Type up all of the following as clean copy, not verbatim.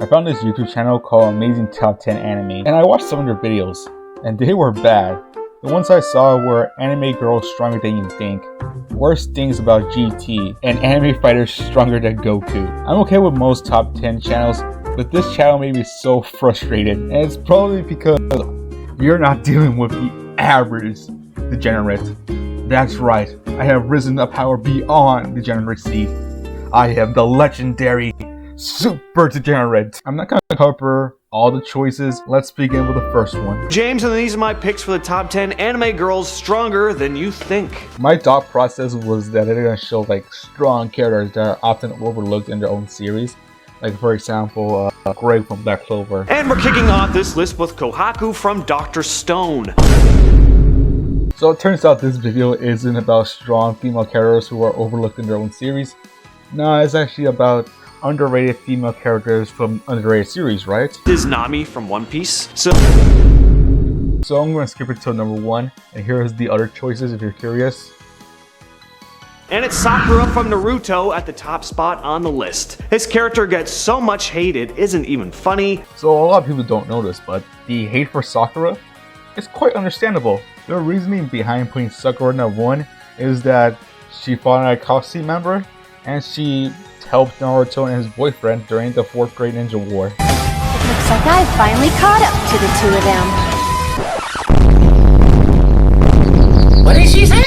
I found this YouTube channel called Amazing Top 10 Anime, and I watched some of their videos, and they were bad. The ones I saw were Anime Girls Stronger Than You Think, Worst Things About GT, and Anime Fighters Stronger Than Goku. I'm okay with most top 10 channels, but this channel made me so frustrated, and it's probably because you're not dealing with the average degenerate. That's right, I have risen a power beyond degeneracy. I am the legendary Super Degenerate. I'm not gonna cover all the choices. Let's begin with the first one. James, and these are my picks for the top 10 anime girls stronger than you think. My thought process was that they're gonna show like strong characters that are often overlooked in their own series. Like for example, Greg from Black Clover. And we're kicking off this list with Kohaku from Dr. Stone. So it turns out this video isn't about strong female characters who are overlooked in their own series. No, it's actually about underrated female characters from underrated series, right? This is Nami from One Piece. So I'm going to skip it to number 1, and here's the other choices if you're curious. And it's Sakura from Naruto at the top spot on the list. His character gets so much hate it isn't even funny. So a lot of people don't know this, but the hate for Sakura is quite understandable. The reasoning behind putting Sakura number 1 is that she fought an Akatsuki member, and she helped Naruto and his boyfriend during the 4th grade ninja war. It looks like I've finally caught up to the two of them. What did she say?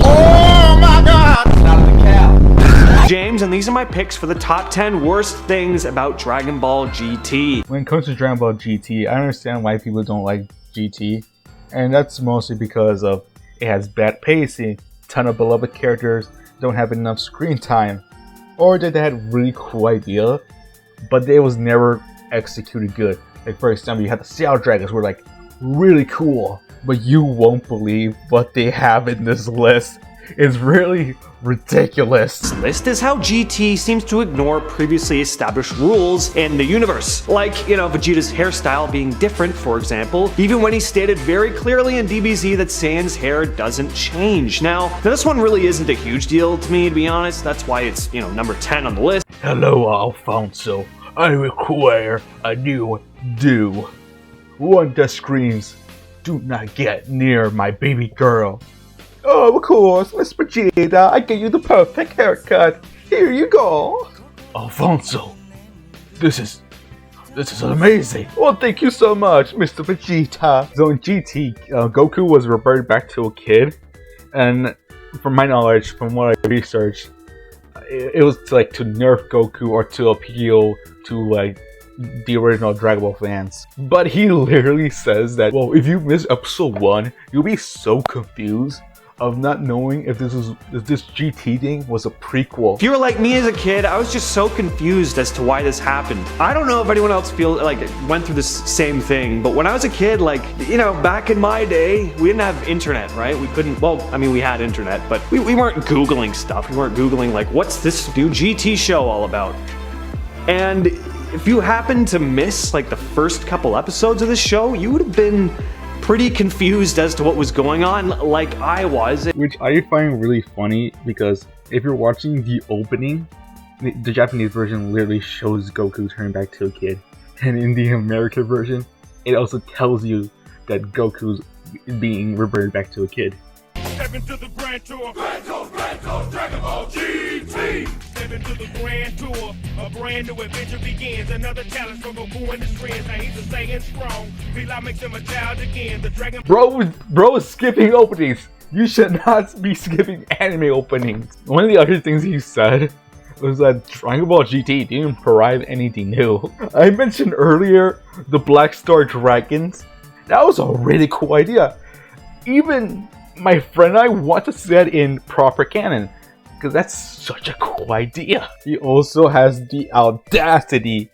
Oh my god! Not the cow. James, and these are my picks for the top 10 worst things about Dragon Ball GT. When it comes to Dragon Ball GT, I understand why people don't like GT, and that's mostly because of it has bad pacing, ton of beloved characters don't have enough screen time, or that they had really cool idea, but it was never executed good. Like for example, you had the Sail Dragons were like really cool, but you won't believe what they have in this list. It's really ridiculous. This list is how GT seems to ignore previously established rules in the universe. Like, Vegeta's hairstyle being different, for example, even when he stated very clearly in DBZ that Saiyan's hair doesn't change. Now this one really isn't a huge deal to me, to be honest. That's why it's, number 10 on the list. Hello, Alfonso. I require a new do. One that screams, "Do not get near my baby girl." Oh, of course, Miss Vegeta, I gave you the perfect haircut. Here you go. Alfonso, this is amazing. Well, thank you so much, Mr. Vegeta. So in GT, Goku was reverted back to a kid, and from my knowledge, from what I researched, it was to nerf Goku or to appeal to the original Dragon Ball fans. But he literally says that, well, if you miss episode 1, you'll be so confused of not knowing if this GT thing was a prequel. If you were like me as a kid, I was just so confused as to why this happened. I don't know if anyone else went through this same thing, but when I was a kid, back in my day, we didn't have internet, right? We couldn't, we had internet, but we weren't Googling stuff. We weren't Googling what's this new GT show all about? And if you happened to miss the first couple episodes of this show, you would have been pretty confused as to what was going on, like I was. Which I find really funny, because if you're watching the opening, the Japanese version literally shows Goku turn back to a kid. And in the American version, it also tells you that Goku's being reverted back to a kid. Step into the Grand Tour, Dragon Ball GT. Step into the Grand Tour, a brand new adventure begins. Another challenge for Goku and his friends. Now he's a Saiyan strong. Bila makes him a child again. The Dragon Bro is skipping openings. You should not be skipping anime openings. One of the other things he said was that Dragon Ball GT didn't provide anything new. I mentioned earlier the Black Star Dragons. That was a really cool idea. Even my friend and I want to see that in proper canon, because that's such a cool idea. He also has the audacity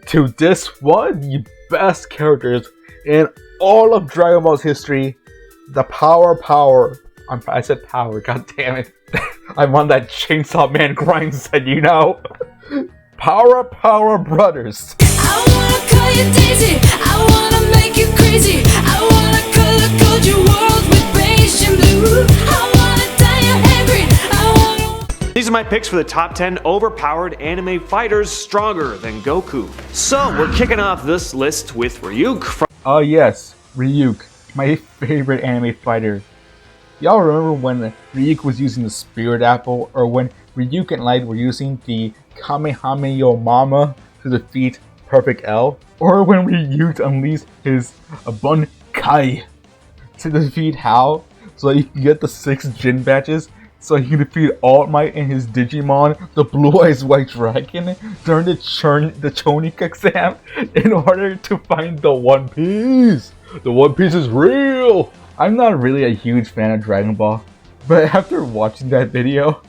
to diss one of the best characters in all of Dragon Ball's history, the Power. I said power, god damn it. I'm on that Chainsaw Man grind set, Power Brothers. I wanna call you Daisy, I wanna make you crazy, I wanna color code your world with beige and blue, I wanna dye your hair green, I wanna... These are my picks for the top 10 overpowered anime fighters stronger than Goku. So we're kicking off this list with Ryuk from Oh yes, Ryuk, my favorite anime fighter. Y'all remember when Ryuk was using the Spirit Apple, or when Ryuk and Light were using the Kamehameha Mama to defeat Perfect L? Or when Ryuk unleashed his Bunkai to defeat Hao, so he can get the 6 Jin badges, so he can defeat All Might and his Digimon, the Blue Eyes White Dragon, during the Chonik exam, in order to find the One Piece. The One Piece is real! I'm not really a huge fan of Dragon Ball, but after watching that video,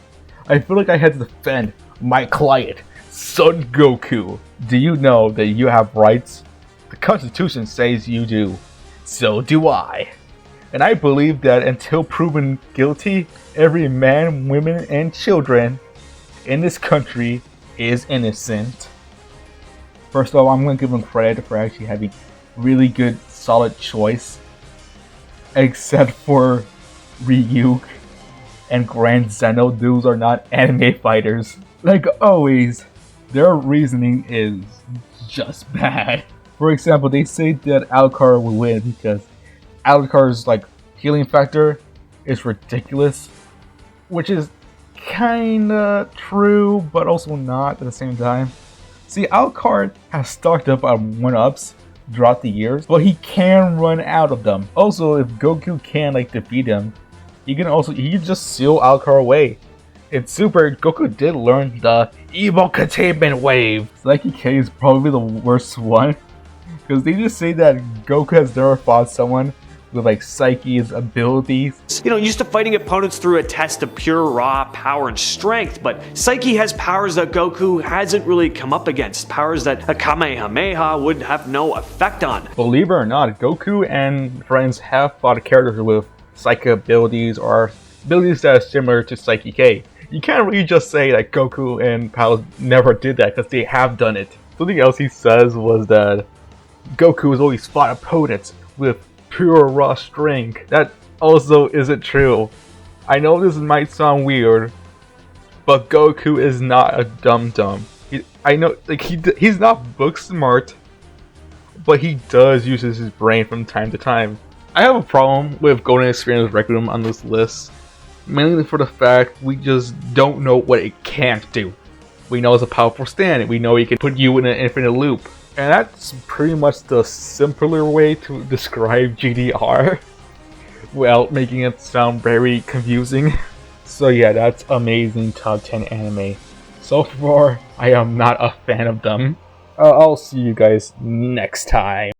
I feel like I had to defend my client, Son Goku. Do you know that you have rights? The Constitution says you do. So do I. And I believe that until proven guilty, every man, woman, and children in this country is innocent. First of all, I'm going to give them credit for actually having really good, solid choice. Except for Ryuk and Grand Zeno, those are not anime fighters. Like always, their reasoning is just bad. For example, they say that Alucard will win because Alucard's like healing factor is ridiculous, which is kinda true, but also not at the same time. See, Alucard has stocked up on 1-ups throughout the years, but he can run out of them. Also, if Goku can like defeat him, he can just seal Alucard away. In Super, Goku did learn the Evil Containment Wave. Psyche K is probably the worst one, because they just say that Goku has never fought someone with like Psyche's abilities. used to fighting opponents through a test of pure raw power and strength, but Psyche has powers that Goku hasn't really come up against, powers that a Kamehameha would have no effect on. Believe it or not, Goku and friends have fought characters with Psychic abilities or abilities that are similar to Psyche K. You can't really just say that Goku and pals never did that, because they have done it. Something else he says was that Goku has always fought opponents with pure raw strength. That also isn't true. I know this might sound weird, but Goku is not a dum-dum. I know, like he's not book smart, but he does use his brain from time to time. I have a problem with Golden Experience Requiem on this list, mainly for the fact we just don't know what it can't do. We know it's a powerful stand, we know it can put you in an infinite loop. And that's pretty much the simpler way to describe GDR without making it sound very confusing. So yeah, that's amazing top 10 anime. So far, I am not a fan of them. I'll see you guys next time.